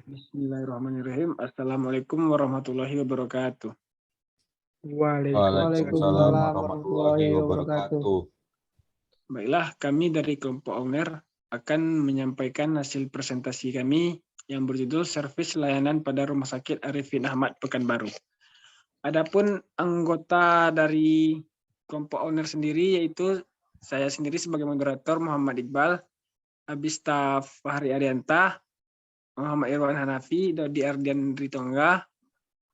Bismillahirrahmanirrahim. Assalamualaikum warahmatullahi wabarakatuh. Waalaikumsalam warahmatullahi wabarakatuh. Baiklah, kami dari kelompok owner akan menyampaikan hasil presentasi kami yang berjudul Servis Layanan pada Rumah Sakit Arifin Ahmad Pekanbaru. Adapun anggota dari kelompok owner sendiri yaitu saya sendiri sebagai moderator Muhammad Iqbal, Abista Fahri Arianta, Muhammad Irwan Hanafi, Dodi Ardian Ritongga,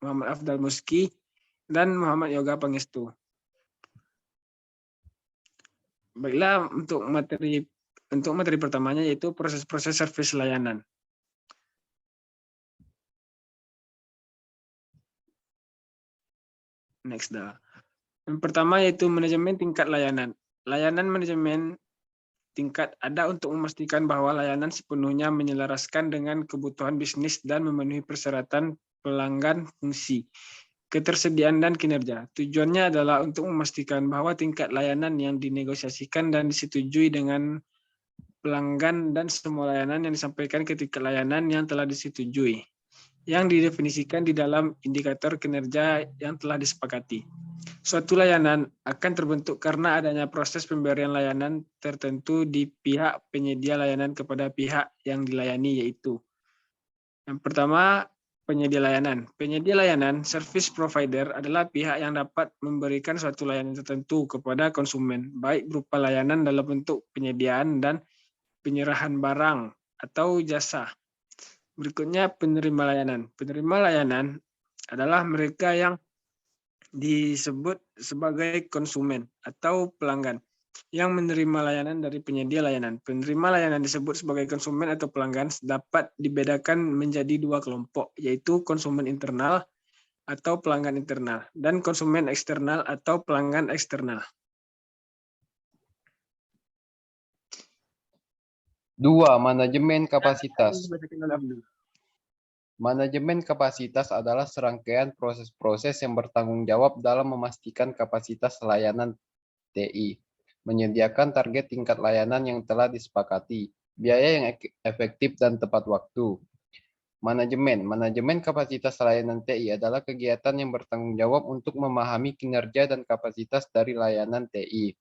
Muhammad Afdal Muski, dan Muhammad Yoga Pangestu. Baiklah, untuk materi pertamanya yaitu proses-proses servis layanan. Next dah. Yang pertama yaitu manajemen tingkat layanan. Layanan manajemen tingkat ada untuk memastikan bahwa layanan sepenuhnya menyelaraskan dengan kebutuhan bisnis dan memenuhi persyaratan pelanggan, fungsi, ketersediaan, dan kinerja. Tujuannya adalah untuk memastikan bahwa tingkat layanan yang dinegosiasikan dan disetujui dengan pelanggan dan semua layanan yang disampaikan ke tingkat layanan yang telah disetujui, yang didefinisikan di dalam indikator kinerja yang telah disepakati. Suatu layanan akan terbentuk karena adanya proses pemberian layanan tertentu di pihak penyedia layanan kepada pihak yang dilayani, yaitu yang pertama, penyedia layanan. Penyedia layanan, service provider, adalah pihak yang dapat memberikan suatu layanan tertentu kepada konsumen, baik berupa layanan dalam bentuk penyediaan dan penyerahan barang atau jasa. Berikutnya, penerima layanan. Penerima layanan adalah mereka yang disebut sebagai konsumen atau pelanggan yang menerima layanan dari penyedia layanan. Penerima layanan disebut sebagai konsumen atau pelanggan dapat dibedakan menjadi dua kelompok, yaitu konsumen internal atau pelanggan internal dan konsumen eksternal atau pelanggan eksternal. 2. Manajemen kapasitas. Manajemen kapasitas adalah serangkaian proses-proses yang bertanggung jawab dalam memastikan kapasitas layanan TI, menyediakan target tingkat layanan yang telah disepakati, biaya yang efektif dan tepat waktu. Manajemen kapasitas layanan TI adalah kegiatan yang bertanggung jawab untuk memahami kinerja dan kapasitas dari layanan TI,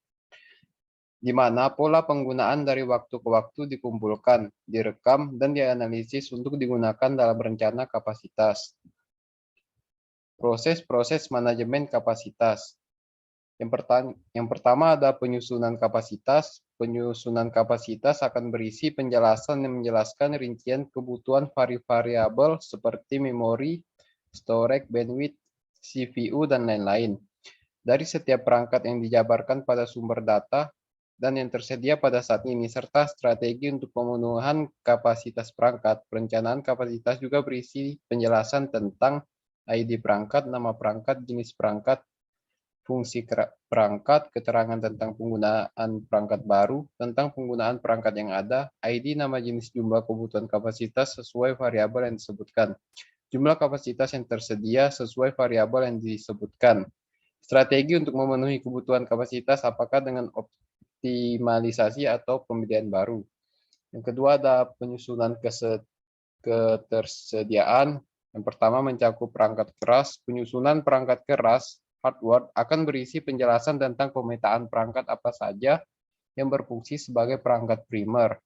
di mana pola penggunaan dari waktu ke waktu dikumpulkan, direkam, dan dianalisis untuk digunakan dalam rencana kapasitas. Proses-proses manajemen kapasitas. Yang pertama ada penyusunan kapasitas. Penyusunan kapasitas akan berisi penjelasan yang menjelaskan rincian kebutuhan variabel seperti memori, storage, bandwidth, CPU, dan lain-lain dari setiap perangkat yang dijabarkan pada sumber data dan yang tersedia pada saat ini, serta strategi untuk pemenuhan kapasitas perangkat. Perencanaan kapasitas juga berisi penjelasan tentang ID perangkat, nama perangkat, jenis perangkat, fungsi perangkat, keterangan tentang penggunaan perangkat baru, tentang penggunaan perangkat yang ada, ID, nama, jenis, jumlah kebutuhan kapasitas sesuai variabel yang disebutkan, jumlah kapasitas yang tersedia sesuai variabel yang disebutkan, strategi untuk memenuhi kebutuhan kapasitas apakah dengan optimalisasi atau pembelian baru. Yang kedua ada penyusunan ketersediaan. Yang pertama mencakup perangkat keras. Penyusunan perangkat keras hardware akan berisi penjelasan tentang pemetaan perangkat apa saja yang berfungsi sebagai perangkat primer,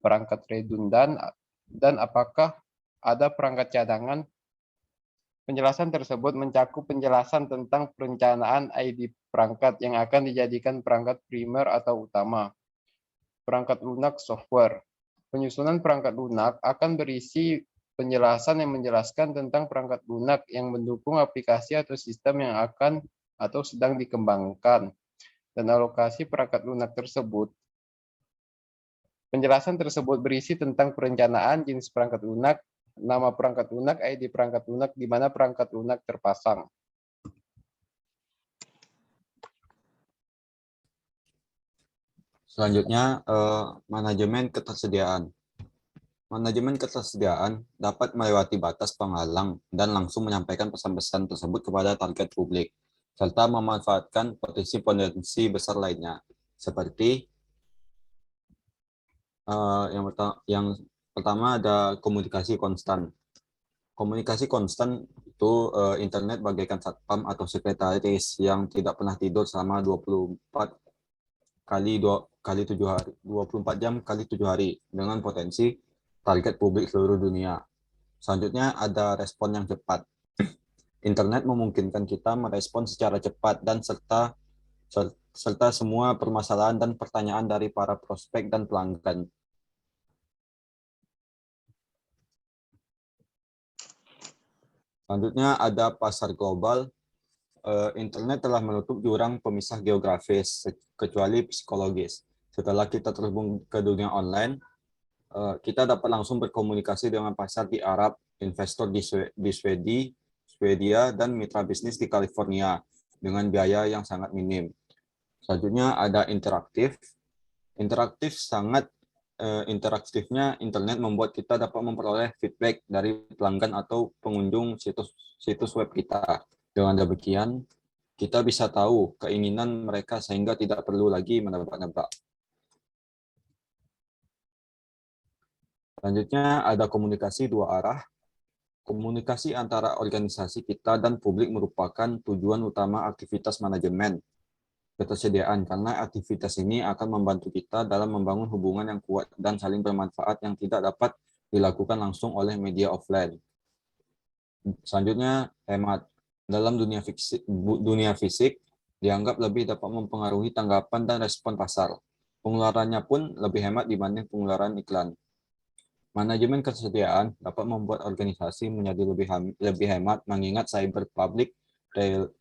perangkat redundan, dan apakah ada perangkat cadangan. Penjelasan tersebut mencakup penjelasan tentang perencanaan ID perangkat yang akan dijadikan perangkat primer atau utama. Perangkat lunak software. Penyusunan perangkat lunak akan berisi penjelasan yang menjelaskan tentang perangkat lunak yang mendukung aplikasi atau sistem yang akan atau sedang dikembangkan, dan alokasi perangkat lunak tersebut. Penjelasan tersebut berisi tentang perencanaan jenis perangkat lunak, nama perangkat lunak, ID perangkat lunak, di mana perangkat lunak terpasang. Selanjutnya, manajemen ketersediaan. Manajemen ketersediaan dapat melewati batas penghalang dan langsung menyampaikan pesan-pesan tersebut kepada target publik, serta memanfaatkan potensi-potensi besar lainnya, seperti yang pertama ada komunikasi konstan. Komunikasi konstan itu internet bagaikan satpam atau sekretaris yang tidak pernah tidur selama 24 kali 7 hari, 24 jam kali 7 hari dengan potensi target publik seluruh dunia. Selanjutnya ada respon yang cepat. Internet memungkinkan kita merespon secara cepat dan serta semua permasalahan dan pertanyaan dari para prospek dan pelanggan. Selanjutnya ada pasar global. Internet telah menutup jurang pemisah geografis, kecuali psikologis. Setelah kita terhubung ke dunia online, kita dapat langsung berkomunikasi dengan pasar di Arab, investor di Swedia, dan mitra bisnis di California dengan biaya yang sangat minim. Selanjutnya ada interaktif. Interaktifnya internet membuat kita dapat memperoleh feedback dari pelanggan atau pengunjung situs web kita. Dengan demikian, kita bisa tahu keinginan mereka sehingga tidak perlu lagi menebak-nebak. Selanjutnya ada komunikasi dua arah. Komunikasi antara organisasi kita dan publik merupakan tujuan utama aktivitas manajemen ketersediaan, karena aktivitas ini akan membantu kita dalam membangun hubungan yang kuat dan saling bermanfaat yang tidak dapat dilakukan langsung oleh media offline. Selanjutnya, hemat. Dalam dunia fisik dianggap lebih dapat mempengaruhi tanggapan dan respon pasar. Pengeluarannya pun lebih hemat dibanding pengeluaran iklan. Manajemen ketersediaan dapat membuat organisasi menjadi lebih hemat, mengingat cyber public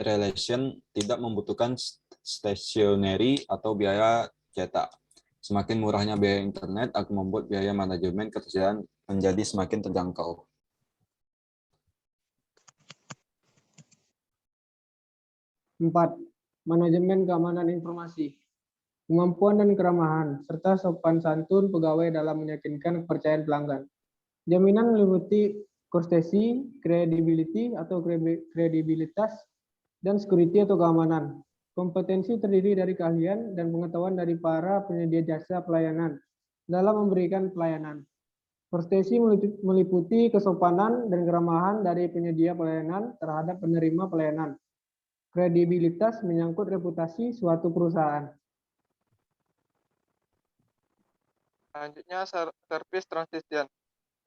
relation tidak membutuhkan stationery atau biaya cetak. Semakin murahnya biaya internet akan membuat biaya manajemen ketersediaan menjadi semakin terjangkau. Empat, manajemen keamanan informasi. Kemampuan dan keramahan, serta sopan santun pegawai dalam meyakinkan kepercayaan pelanggan. Jaminan meliputi courtesy, credibility atau kredibilitas, dan security atau keamanan. Kompetensi terdiri dari keahlian dan pengetahuan dari para penyedia jasa pelayanan dalam memberikan pelayanan. Courtesy meliputi kesopanan dan keramahan dari penyedia pelayanan terhadap penerima pelayanan. Kredibilitas menyangkut reputasi suatu perusahaan. Selanjutnya, service transition.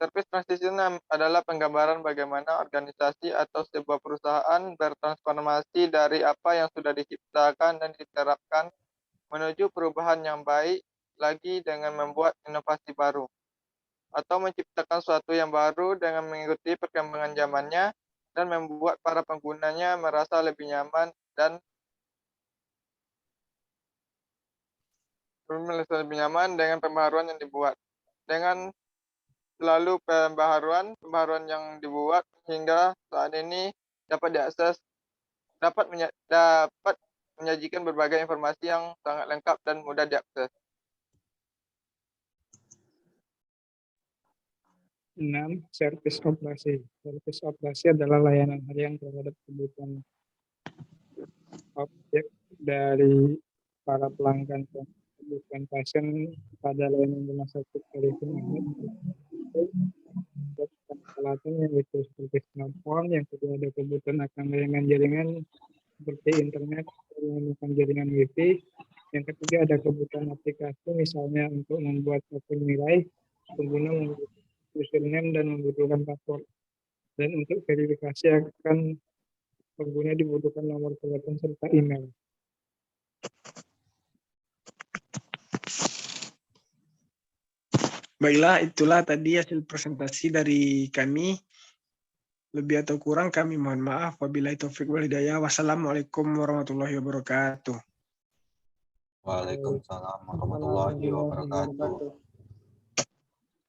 Service transition adalah penggambaran bagaimana organisasi atau sebuah perusahaan bertransformasi dari apa yang sudah diciptakan dan diterapkan menuju perubahan yang baik lagi dengan membuat inovasi baru, atau menciptakan sesuatu yang baru dengan mengikuti perkembangan zamannya dan membuat para penggunanya merasa lebih nyaman dengan pembaharuan yang dibuat. Dengan selalu pembaharuan yang dibuat hingga saat ini dapat diakses, dapat menyajikan berbagai informasi yang sangat lengkap dan mudah diakses. 6. Service operasi. Service operasi adalah layanan harian terhadap kebutuhan objek dari para pelanggan dan kebutuhan pasien pada layanan rumah sakit telepon peralatan yang itu seperti smartphone. Yang kedua ada kebutuhan akan jaringan seperti internet menggunakan jaringan wifi. Yang ketiga ada kebutuhan aplikasi, misalnya untuk membuat akun nilai, pengguna membutuhkan username dan membutuhkan password. Dan untuk verifikasi akan pengguna dibutuhkan nomor telepon serta email. Baiklah, itulah tadi hasil presentasi dari kami. Lebih atau kurang kami mohon maaf. Wabillahi taufiq wal hidayah. Wassalamualaikum warahmatullahi wabarakatuh. Waalaikumsalam warahmatullahi wabarakatuh.